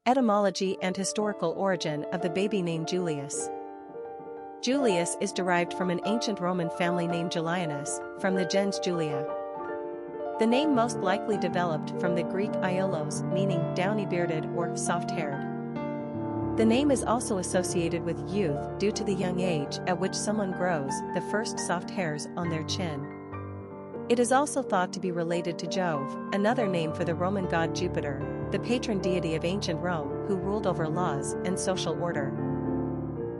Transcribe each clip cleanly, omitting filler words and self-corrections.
Etymology and historical origin of the baby name Julius. Julius is derived from an ancient Roman family named Julianus, from the gens Julia. The name most likely developed from the Greek ioulos, meaning downy-bearded or soft-haired. The name is also associated with youth due to the young age at which someone grows the first soft hairs on their chin. It is also thought to be related to Jove, another name for the Roman god Jupiter, the patron deity of ancient Rome who ruled over laws and social order.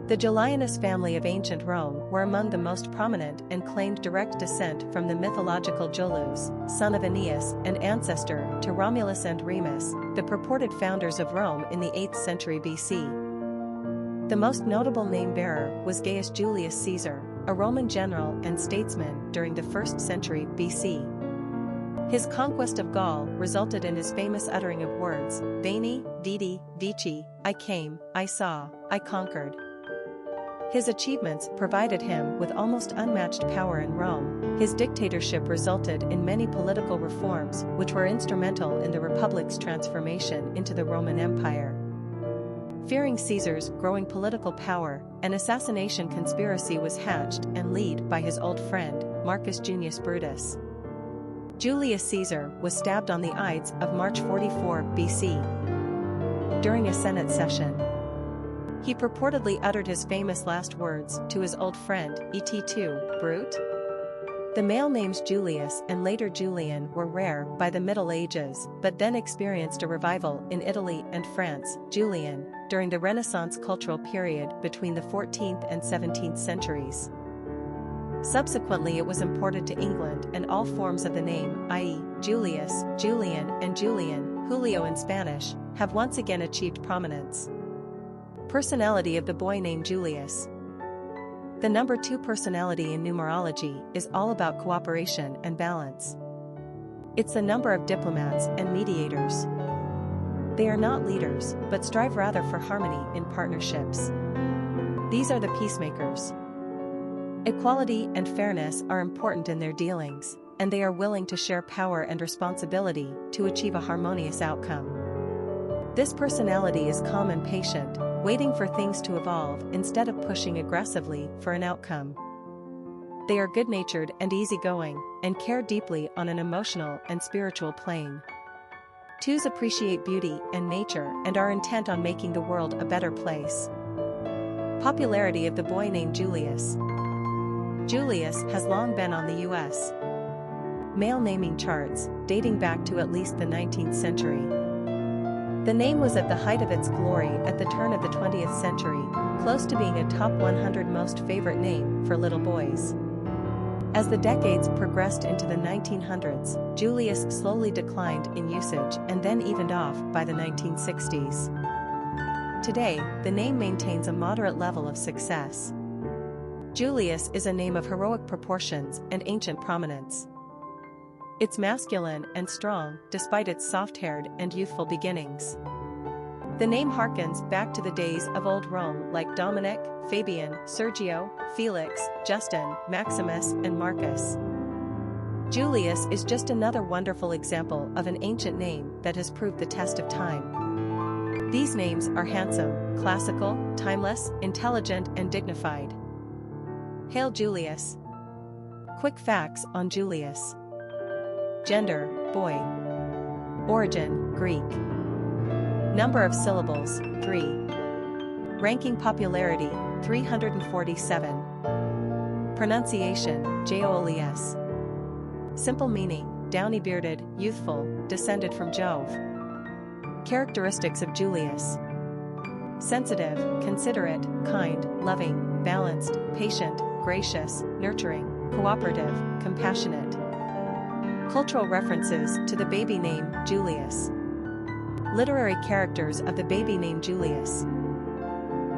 The Julianus family of ancient Rome were among the most prominent and claimed direct descent from the mythological Julus, son of Aeneas and ancestor to Romulus and Remus, the purported founders of Rome in the 8th century BC. The most notable name-bearer was Gaius Julius Caesar, a Roman general and statesman during the 1st century BC. His conquest of Gaul resulted in his famous uttering of words, Veni, Vidi, Vici, I came, I saw, I conquered. His achievements provided him with almost unmatched power in Rome. His dictatorship resulted in many political reforms which were instrumental in the Republic's transformation into the Roman Empire. Fearing Caesar's growing political power, an assassination conspiracy was hatched and led by his old friend, Marcus Junius Brutus. Julius Caesar was stabbed on the Ides of March 44 BC. During a Senate session, he purportedly uttered his famous last words to his old friend, Et tu, Brute? The male names Julius and later Julian were rare by the Middle Ages, but then experienced a revival in Italy and France, Julian, during the Renaissance cultural period between the 14th and 17th centuries. Subsequently it was imported to England and all forms of the name, i.e., Julius, Julian and Julian, Julio in Spanish, have once again achieved prominence. Personality of the boy named Julius. The number 2 personality in numerology is all about cooperation and balance. It's the number of diplomats and mediators. They are not leaders, but strive rather for harmony in partnerships. These are the peacemakers. Equality and fairness are important in their dealings, and they are willing to share power and responsibility to achieve a harmonious outcome. This personality is calm and patient, waiting for things to evolve instead of pushing aggressively for an outcome. They are good-natured and easygoing, and care deeply on an emotional and spiritual plane. 2s appreciate beauty and nature and are intent on making the world a better place. Popularity of the boy named Julius. Julius has long been on the U.S. male naming charts, dating back to at least the 19th century. The name was at the height of its glory at the turn of the 20th century, close to being a top 100 most favorite name for little boys. As the decades progressed into the 1900s, Julius slowly declined in usage and then evened off by the 1960s. Today, the name maintains a moderate level of success. Julius is a name of heroic proportions and ancient prominence. It's masculine and strong despite its soft-haired and youthful beginnings. The name harkens back to the days of old Rome like Dominic, Fabian, Sergio, Felix, Justin, Maximus and Marcus. Julius is just another wonderful example of an ancient name that has proved the test of time. These names are handsome, classical, timeless, intelligent and dignified. Hail Julius! Quick facts on Julius. Gender, boy. Origin, Greek. Number of syllables, 3. Ranking popularity, 347. Pronunciation, Joles. Simple meaning, downy-bearded, youthful, descended from Jove. Characteristics of Julius. Sensitive, considerate, kind, loving, balanced, patient, gracious, nurturing, cooperative, compassionate. Cultural references to the baby name Julius. Literary characters of the baby name Julius.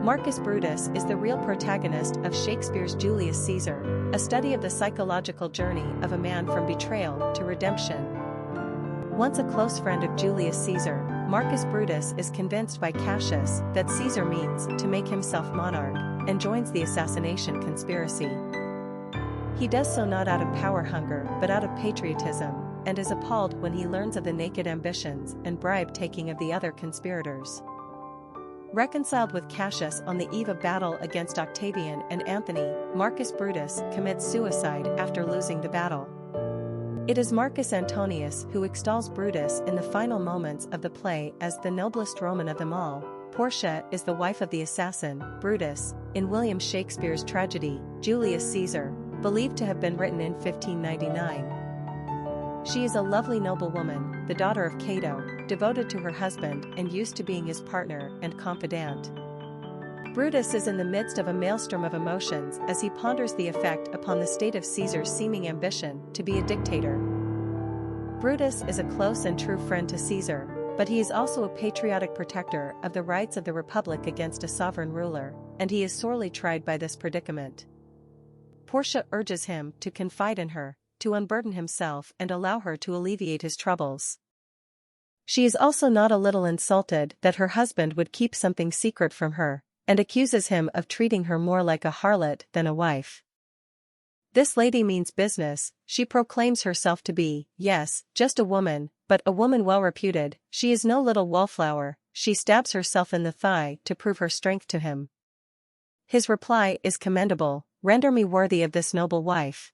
Marcus Brutus is the real protagonist of Shakespeare's Julius Caesar, a study of the psychological journey of a man from betrayal to redemption. Once a close friend of Julius Caesar, Marcus Brutus is convinced by Cassius that Caesar means to make himself monarch, and joins the assassination conspiracy. He does so not out of power hunger but out of patriotism, and is appalled when he learns of the naked ambitions and bribe-taking of the other conspirators. Reconciled with Cassius on the eve of battle against Octavian and Anthony, Marcus Brutus commits suicide after losing the battle. It is Marcus Antonius who extols Brutus in the final moments of the play as the noblest Roman of them all. Portia is the wife of the assassin, Brutus, in William Shakespeare's tragedy, Julius Caesar, believed to have been written in 1599. She is a lovely noblewoman, the daughter of Cato, devoted to her husband and used to being his partner and confidant. Brutus is in the midst of a maelstrom of emotions as he ponders the effect upon the state of Caesar's seeming ambition to be a dictator. Brutus is a close and true friend to Caesar, but he is also a patriotic protector of the rights of the Republic against a sovereign ruler, and he is sorely tried by this predicament. Portia urges him to confide in her, to unburden himself and allow her to alleviate his troubles. She is also not a little insulted that her husband would keep something secret from her, and accuses him of treating her more like a harlot than a wife. This lady means business, she proclaims herself to be, yes, just a woman, but a woman well reputed. She is no little wallflower. She stabs herself in the thigh to prove her strength to him. His reply is commendable: "Render me worthy of this noble wife."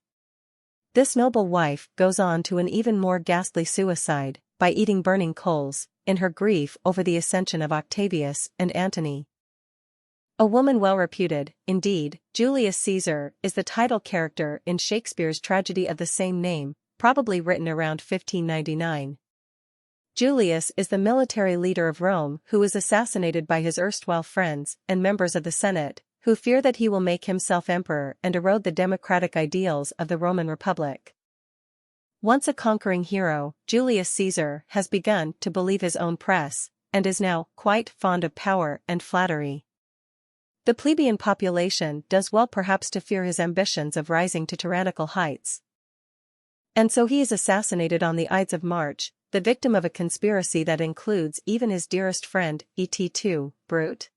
This noble wife goes on to an even more ghastly suicide, by eating burning coals, in her grief over the ascension of Octavius and Antony. A woman well reputed, indeed. Julius Caesar is the title character in Shakespeare's tragedy of the same name, probably written around 1599. Julius is the military leader of Rome who is assassinated by his erstwhile friends and members of the Senate, who fear that he will make himself emperor and erode the democratic ideals of the Roman Republic. Once a conquering hero, Julius Caesar has begun to believe his own press, and is now quite fond of power and flattery. The plebeian population does well perhaps to fear his ambitions of rising to tyrannical heights. And so he is assassinated on the Ides of March, the victim of a conspiracy that includes even his dearest friend, et2, Brute.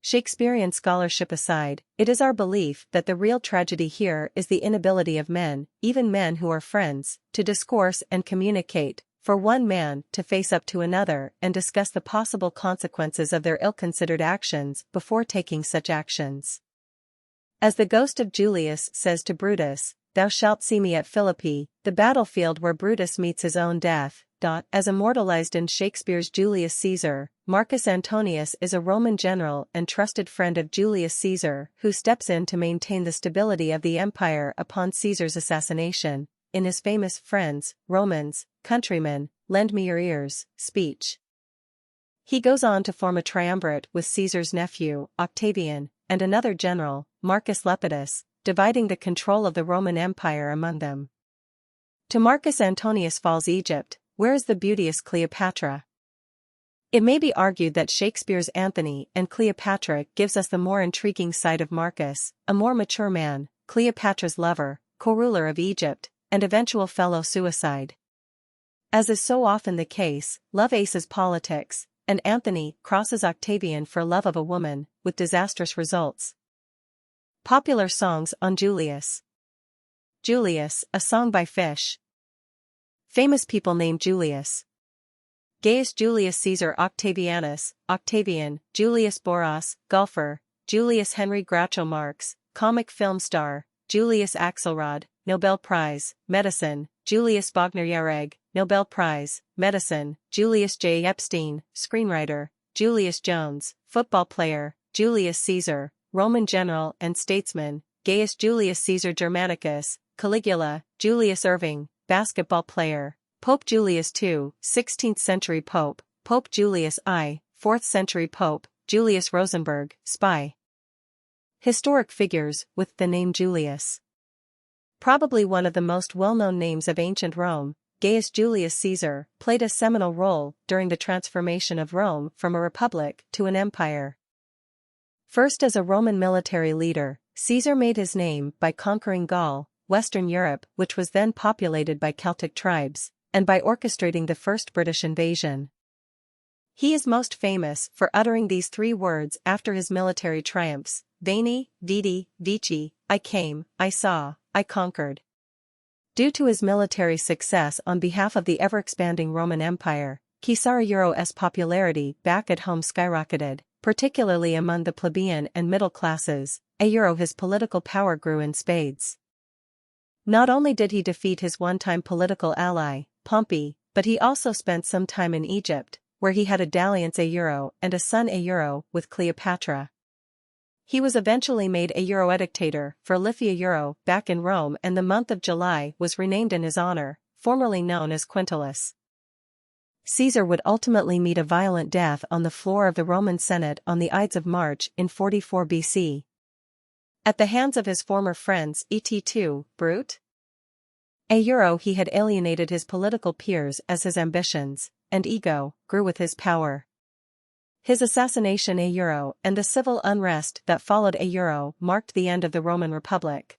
Shakespearean scholarship aside, it is our belief that the real tragedy here is the inability of men, even men who are friends, to discourse and communicate, for one man to face up to another and discuss the possible consequences of their ill-considered actions before taking such actions. As the ghost of Julius says to Brutus, "Thou shalt see me at Philippi," the battlefield where Brutus meets his own death. As immortalized in Shakespeare's Julius Caesar, Marcus Antonius is a Roman general and trusted friend of Julius Caesar who steps in to maintain the stability of the empire upon Caesar's assassination, in his famous "Friends, Romans, countrymen, lend me your ears" speech. He goes on to form a triumvirate with Caesar's nephew, Octavian, and another general, Marcus Lepidus, dividing the control of the Roman Empire among them. To Marcus Antonius falls Egypt, where is the beauteous Cleopatra? It may be argued that Shakespeare's Antony and Cleopatra gives us the more intriguing side of Marcus, a more mature man, Cleopatra's lover, co-ruler of Egypt, and eventual fellow suicide. As is so often the case, love aces politics, and Antony crosses Octavian for love of a woman, with disastrous results. Popular songs on Julius. Julius, a song by Fish. Famous people named Julius: Gaius Julius Caesar, Octavianus, Octavian, Julius Boras, golfer, Julius Henry Groucho Marx, comic film star, Julius Axelrod, Nobel Prize, Medicine, Julius Wagner-Jahreg, Nobel Prize, Medicine, Julius J. Epstein, screenwriter, Julius Jones, football player, Julius Caesar, Roman general and statesman, Gaius Julius Caesar Germanicus, Caligula, Julius Irving, basketball player, Pope Julius II, 16th century Pope, Pope Julius I, 4th century Pope, Julius Rosenberg, spy. Historic figures with the name Julius. Probably one of the most well-known names of ancient Rome, Gaius Julius Caesar played a seminal role during the transformation of Rome from a republic to an empire. First as a Roman military leader, Caesar made his name by conquering Gaul, Western Europe, which was then populated by Celtic tribes, and by orchestrating the first British invasion. He is most famous for uttering these three words after his military triumphs: Veni, Vidi, Vici, I came, I saw, I conquered. Due to his military success on behalf of the ever-expanding Roman Empire, Caesar's popularity back at home skyrocketed, particularly among the plebeian and middle classes, his political power grew in spades. Not only did he defeat his one-time political ally, Pompey, but he also spent some time in Egypt, where he had a dalliance and a son with Cleopatra. He was eventually made edictator for Lycia back in Rome, and the month of July was renamed in his honor, formerly known as Quintilis. Caesar would ultimately meet a violent death on the floor of the Roman Senate on the Ides of March in 44 BC. At the hands of his former friends et2, Brute. He had alienated his political peers as his ambitions, and ego, grew with his power. His assassination and the civil unrest that followed marked the end of the Roman Republic.